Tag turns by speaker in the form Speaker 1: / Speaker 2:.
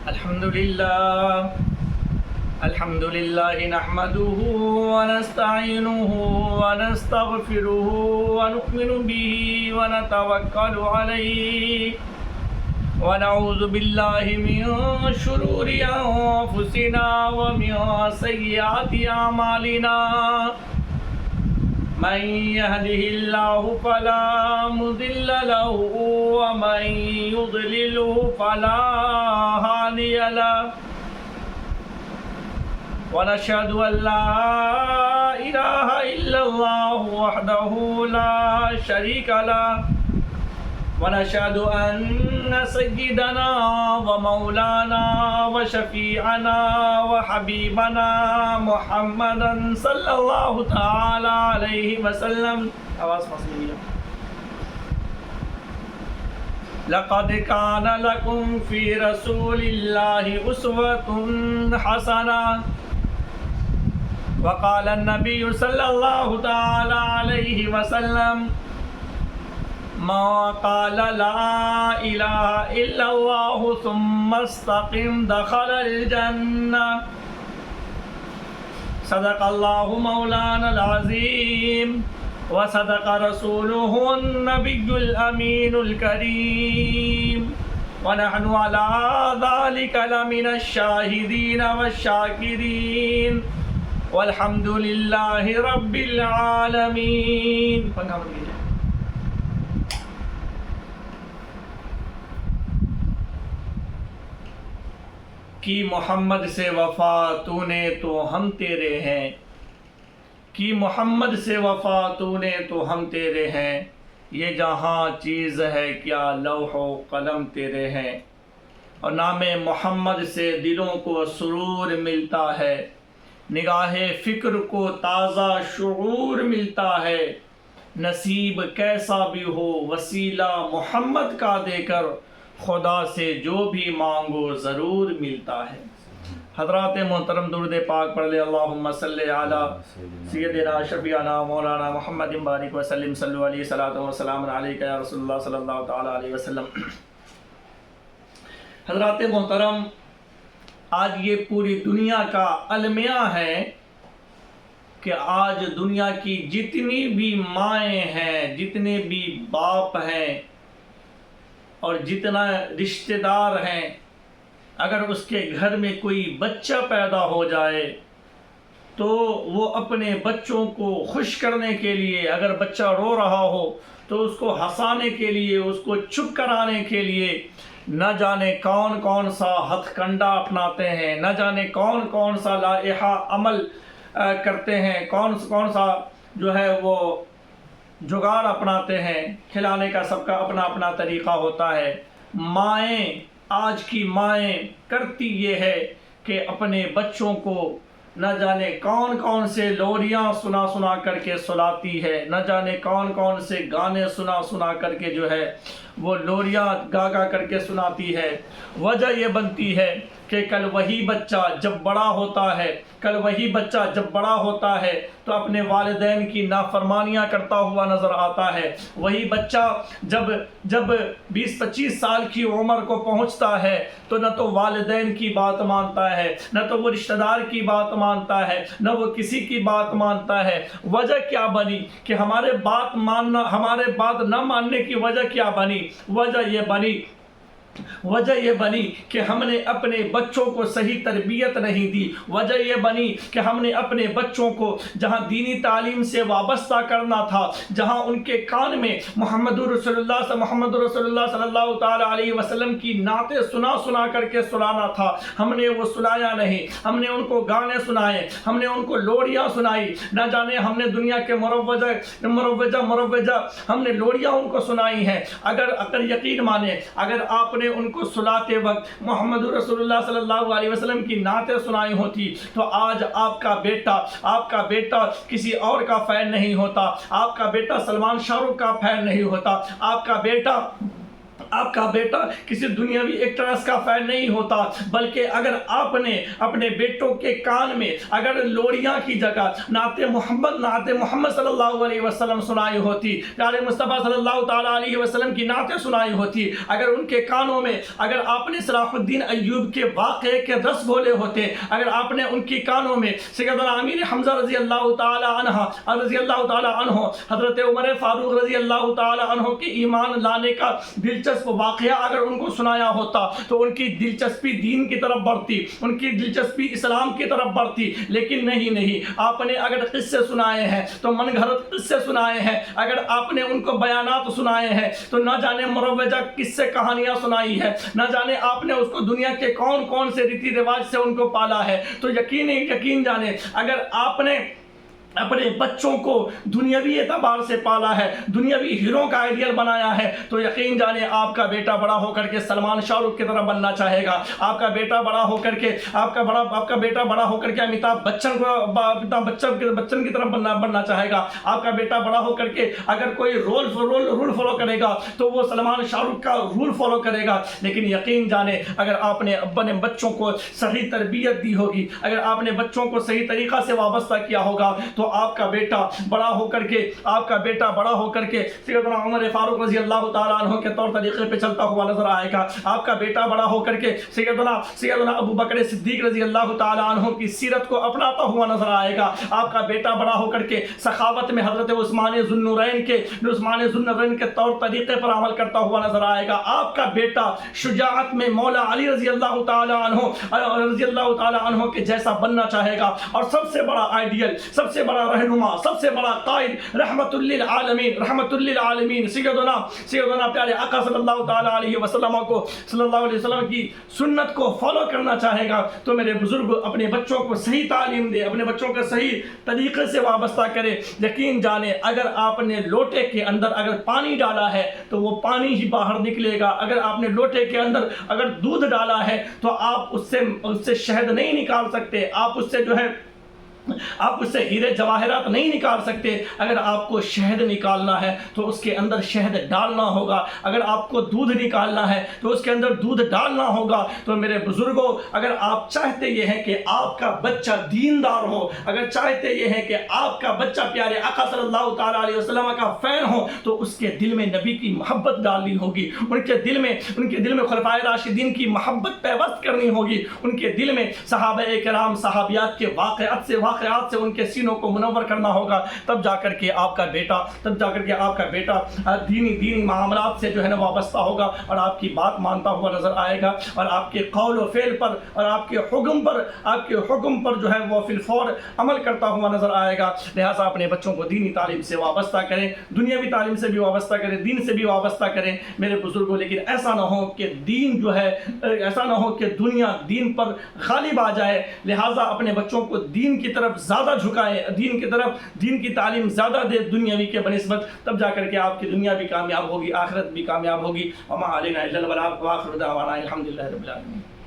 Speaker 1: الحمد لله نحمده ونستعينه ونستغفره ونؤمن به ونتوكل عليه ونعوذ بالله من شرور أنفسنا ومن سيئات أعمالنا من يهده الله فلا مضل له ومن يضلله فلا هادي له ونشهد أن لا إله إلا الله وحده لا شريك له ونشهد أن سيدنا ومولانا وشفيعنا وحبيبنا محمدا صلى الله تعالى عليه وسلم لقد كان لكم في رسول الله أسوة حسنة وقال النبي صلى الله تعالى عليه وسلم ما قال لا إله إلا الله ثم استقم دخل الجنة صدق الله مولانا العظيم وصدق رسوله النبي الأمين الكريم ونحن على ذلك لمن الشاهدين والشاكرين والحمد لله رب العالمين. کی محمد سے وفا تو نے تو ہم تیرے ہیں، کی محمد سے وفا تو نے تو ہم تیرے ہیں، یہ جہاں چیز ہے کیا لوح و قلم تیرے ہیں. اور نام محمد سے دلوں کو سرور ملتا ہے، نگاہ فکر کو تازہ شعور ملتا ہے. نصیب کیسا بھی ہو وسیلہ محمد کا دے کر خدا سے جو بھی مانگو ضرور ملتا ہے. حضرات محترم درود پاک پڑھ لے. اللہم صلی علی سیدنا شفیعنا مولانا محمد بارک وسلم صلو علیہ صلاۃ و سلام علیک یا رسول اللہ صلی اللہ تعالی علیہ وسلم. حضرات محترم، آج یہ پوری دنیا کا المیہ ہے کہ آج دنیا کی جتنی بھی مائیں ہیں، جتنے بھی باپ ہیں اور جتنا رشتہ دار ہیں، اگر اس کے گھر میں کوئی بچہ پیدا ہو جائے تو وہ اپنے بچوں کو خوش کرنے کے لیے، اگر بچہ رو رہا ہو تو اس کو ہنسانے کے لیے، اس کو چپ کرانے کے لیے نہ جانے کون کون سا ہتھ کنڈا اپناتے ہیں، نہ جانے کون کون سا لائحہ عمل کرتے ہیں، کون سا جو ہے وہ جگاڑ اپناتے ہیں. کھلانے کا سب کا اپنا اپنا طریقہ ہوتا ہے. مائیں، آج کی مائیں کرتی یہ ہے کہ اپنے بچوں کو نہ جانے کون کون سے لوریاں سنا کر کے سلاتی ہے، نہ جانے کون کون سے گانے سنا کر کے جو ہے وہ لوریاں گا کر کے سناتی ہے. وجہ یہ بنتی ہے کہ کل وہی بچہ جب بڑا ہوتا ہے تو اپنے والدین کی نافرمانیاں کرتا ہوا نظر آتا ہے. وہی بچہ جب 20-25 سال کی عمر کو پہنچتا ہے تو نہ تو والدین کی بات مانتا ہے، نہ تو وہ رشتہ دار کی بات مانتا ہے، نہ وہ کسی کی بات مانتا ہے. وجہ کیا بنی کہ ہمارے بات نہ ماننے کی وجہ کیا بنی؟ وجہ یہ بنی کہ ہم نے اپنے بچوں کو صحیح تربیت نہیں دی. وجہ یہ بنی کہ ہم نے اپنے بچوں کو جہاں دینی تعلیم سے وابستہ کرنا تھا، جہاں ان کے کان میں محمد رسول اللہ صلی اللہ تعالی علیہ وسلم کی نعتیں سنا کر کے سلانا تھا، ہم نے وہ سلایا نہیں. ہم نے ان کو گانے سنائے، ہم نے ان کو لوریاں سنائی. نہ جانے ہم نے دنیا کے مروجہ ہم نے لوریاں ان کو سنائی ہیں. اگر یقین مانے، اگر آپ نے ان کو سلاتے وقت محمد رسول اللہ صلی اللہ علیہ وسلم کی نعتیں سنائی ہوتی تو آج آپ کا بیٹا کسی اور کا فین نہیں ہوتا، آپ کا بیٹا سلمان شاہ رخ کا فین نہیں ہوتا، آپ کا بیٹا آپ کا بیٹا کسی دنیاوی ایکٹریس کا فین نہیں ہوتا، بلکہ اگر آپ نے اپنے بیٹوں کے کان میں اگر لوریاں کی جگہ نعت محمد صلی اللہ علیہ وسلم سنائی ہوتی، پیارے مصطفیٰ صلی اللہ تعالیٰ علیہ وسلم کی نعتیں سنائی ہوتی، اگر ان کے کانوں میں اگر آپ نے صلاح الدین ایوب کے واقعے کے رس بولے ہوتے، اگر آپ نے ان کی کانوں میں سیدنا امیر حمزہ رضی اللہ تعالیٰ عنہ حضرت عمر فاروق رضی اللہ تعالیٰ عنہ کے ایمان لانے کا دلچسپ واقعہ اگر ان کو سنایا ہوتا تو ان کی دلچسپی دین کی طرف بڑھتی، ان کی دلچسپی اسلام کی طرف بڑھتی، لیکن نہیں، آپ نے اگر قصے سنائے ہیں تو من گھڑت قصے سنائے ہیں، اگر آپ نے ان کو بیانات سنائے ہیں تو نہ جانے مروجہ قصے کہانیاں سنائی ہے، نہ جانے آپ نے اس کو دنیا کے کون سے ریتی رواج سے ان کو پالا ہے، تو یقین جانے اگر آپ نے اپنے بچوں کو دنیاوی اعتبار سے پالا ہے، دنیاوی ہیرو کا آئیڈیل بنایا ہے، تو یقین جانے آپ کا بیٹا بڑا ہو کر کے سلمان شاہ رخ کی طرح بننا چاہے گا، آپ کا بیٹا بڑا ہو کر کے امیتابھ بچن کی طرح بننا چاہے گا، آپ کا بیٹا بڑا ہو کر کے اگر کوئی رول فالو کرے گا تو وہ سلمان شاہ رخ کا رول فالو کرے گا، لیکن یقین جانے اگر آپ نے اپنے بچوں کو صحیح تربیت دی ہوگی، اگر آپ نے بچوں کو صحیح طریقہ سے وابستہ کیا ہوگا تو آپ کا بیٹا بڑا ہو کر کے سیدنا عمر فاروق رضی اللہ تعالیٰ عنہ کے طور طریقے پہ چلتا ہوا نظر آئے گا، آپ کا بیٹا بڑا ہو کر کے سیدنا ابو بکر صدیق رضی اللہ تعالیٰ عنہ کی سیرت کو اپناتا ہوا نظر آئے گا، آپ کا بیٹا بڑا ہو کر کے سخاوت میں حضرت عثمان ذوالنورین کے طور طریقے پر عمل کرتا ہوا نظر آئے گا، آپ کا بیٹا شجاعت میں مولا علی رضی اللہ تعالیٰ عنہ کے جیسا بننا چاہے گا، اور سب سے بڑا آئیڈیل، سب سے بڑا رہنما، سب سے بڑا قائد رحمت للعالمین سیدنا پیارے آقا صلی اللہ تعالیٰ علیہ وسلم کی سنت کو فالو کرنا چاہے گا، تو میرے بزرگ اپنے بچوں کو صحیح تعلیم دے، اپنے بچوں کو صحیح طریقے سے وابستہ کرے، یقین جانے اگر آپ نے لوٹے کے اندر اگر پانی ڈالا ہے تو وہ پانی ہی باہر نکلے گا، اگر آپ نے لوٹے کے اندر اگر دودھ ڈالا ہے تو آپ اس سے شہد نہیں نکال سکتے، آپ اس سے ہیرے جواہرات نہیں نکال سکتے، اگر آپ کو شہد نکالنا ہے تو اس کے اندر شہد ڈالنا ہوگا، اگر آپ کو دودھ نکالنا ہے تو اس کے اندر دودھ ڈالنا ہوگا، تو میرے بزرگوں اگر آپ چاہتے یہ ہیں کہ آپ کا بچہ دیندار ہو، اگر چاہتے یہ ہیں کہ آپ کا بچہ پیارے آقا صلی اللہ تعالیٰ علیہ وسلم کا فین ہو، تو اس کے دل میں نبی کی محبت ڈالنی ہوگی، ان کے دل میں خلفائے راشدین کی محبت پیوست کرنی ہوگی، ان کے دل میں صحابہ کرام صحابیات کے واقعات سے ان کے سینوں کو منور کرنا ہوگا، تب جا کر کے آپ کا بیٹا دینی معاملات سے جو ہے نا وابستہ ہوگا، اور آپ کی بات مانتا ہوا نظر آئے گا، اور آپ کے قول و فعل پر اور آپ کے حکم پر جو ہے وہ فی الفور عمل کرتا ہوا نظر آئے گا۔ لہٰذا اپنے بچوں کو دینی تعلیم سے وابستہ کریں، دنیاوی تعلیم سے بھی وابستہ کریں، دین سے بھی وابستہ کریں میرے بزرگوں، لیکن ایسا نہ ہو کہ دنیا دین پر غالب آ جائے، لہٰذا اپنے بچوں کو دین کی طرف زیادہ جھکائے، دین کی تعلیم زیادہ دے دنیاوی کے بنسبت، تب جا کر کے آپ کی دنیا بھی کامیاب ہوگی، آخرت بھی کامیاب ہوگی۔ وما علینا الا البلاغ، وآخر دعوانا الحمدللہ رب العالمین۔